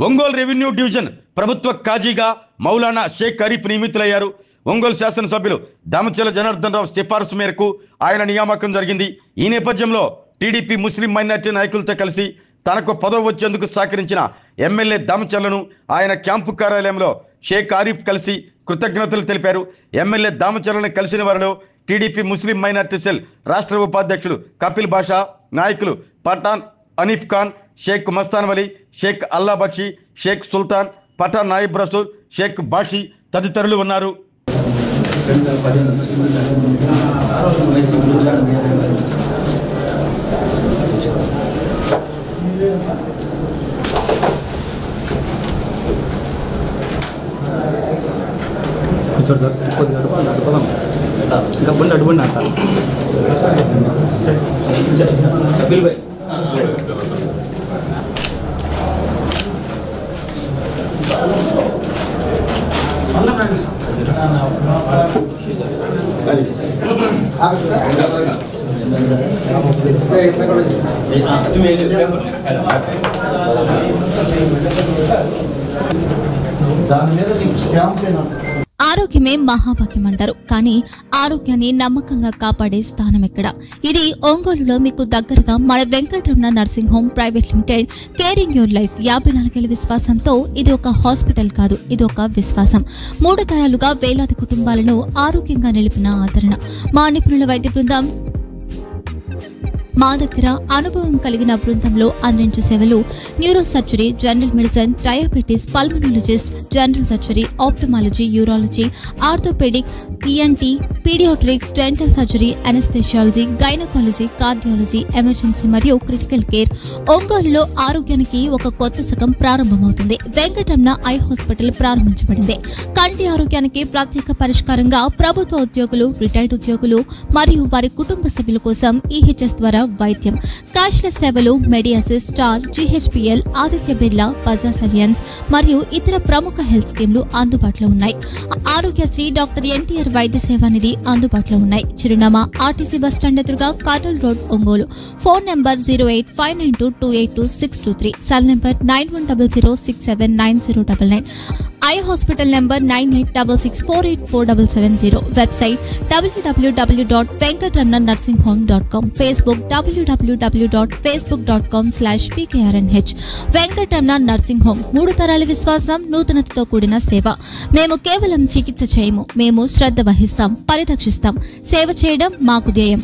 Ongole revenue division ప్రభుత్వ కాజీగా మౌలానా షేక్ అరీఫ్ నియమితులయ్యారు. ఒంగోలు శాసనసభ్యులు దామచర్ల జనార్దన్ రావు సిఫారసు మేరకు ఆయన నియామకం జరిగింది. ఈ నేపథ్యంలో టీడీపీ ముస్లిం మైనార్టీ నాయకులతో కలిసి తనకు పదవి వచ్చేందుకు సహకరించిన ఎమ్మెల్యే దామచర్లను ఆయన క్యాంపు కార్యాలయంలో షేక్ అరీఫ్ కలిసి కృతజ్ఞతలు తెలిపారు. ఎమ్మెల్యే దామచర్లను కలిసిన వారిలో టీడీపీ ముస్లిం మైనార్టీ సెల్ రాష్ట్ర ఉపాధ్యక్షుడు కపిల్ బాషా, నాయకులు పఠాన్ అనీఫ్ ఖాన్, షేక్ మస్తాన్ వలీ, షేక్ అల్లా బక్షి, షేక్ సుల్తాన్, పఠాన్ నాయిబ్ రసూల్, షేక్ బాషి తదితరులు ఉన్నారు. ఆరోగ్యమే మహాభాగ్యం అంటారు, కానీ ఆరోగ్యాన్ని నమ్మకంగా కాపాడే స్థానం ఎక్కడ? ఇది ఒంగోలులో మీకు దగ్గరగా మన Venkataramana nursing home private limited. Caring your life 54 ఏళ్ల విశ్వాసంతో ఇది ఒక హాస్పిటల్ కాదు, ఇది ఒక విశ్వాసం. 3 తరాలుగా వేలాది కుటుంబాలను ఆరోగ్యంగా నిలిపిన ఆదరణ. మా నిపుణుల వైద్య బృందం మా దగ్గర అనుభవం కలిగిన బృందంలో అందించే సేవలు neuro surgery, general medicine, diabetes, pulmonologist, general surgery, ophthalmology, urology, orthopaedic, ENT, paediatrics, dental surgery, anaesthesiology, gynaecology, cardiology, emergency మరియు క్రిటికల్ కేర్. ఒంగోలులో ఆరోగ్యానికి ఒక కొత్త శకం ప్రారంభమవుతుంది. వెంకటరమణ ఐ హాస్పిటల్ ప్రారంభించబడింది. కంటి ఆరోగ్యానికి ప్రత్యేక పరిష్కారంగా ప్రభుత్వ ఉద్యోగులు, రిటైర్డ్ ఉద్యోగులు మరియు వారి కుటుంబ సభ్యుల కోసం ఈహెచ్ఎస్ ద్వారా వైద్యం, క్యాష్లెస్ సేవలు, మెడియాసిస్, స్టార్, జీహెచ్పీఎల్, ఆదిత్య బిర్లా, బజాజ్ అలియన్స్ మరియు ఇతర ప్రముఖ హెల్త్ స్కీమ్లు అందుబాటులో ఉన్నాయి. ఆరోగ్యశ్రీ, డాక్టర్ ఎన్టీఆర్ వైద్య సేవానిధి అందుబాటులో ఉన్నాయి. చిరునామా ఆర్టీసీ బస్టాండ్ ఎదురుగా, Kurnool road, Ongole. Phone number 08592282623, cell number 9100679099, eye hospital number 9866484770, website www.venkatramananursinghome.com, Facebook www.facebook.com/pkrnh. Venkataramana nursing home, 3 తరాల విశ్వాసం, నూతనతతో కూడిన సేవ. మేము కేవలం చికిత్స చేయము, మేము శ్రద్ధ వహిస్తాం, పరిరక్షిస్తాం. సేవ చేయడం మాకు ధ్యేయం.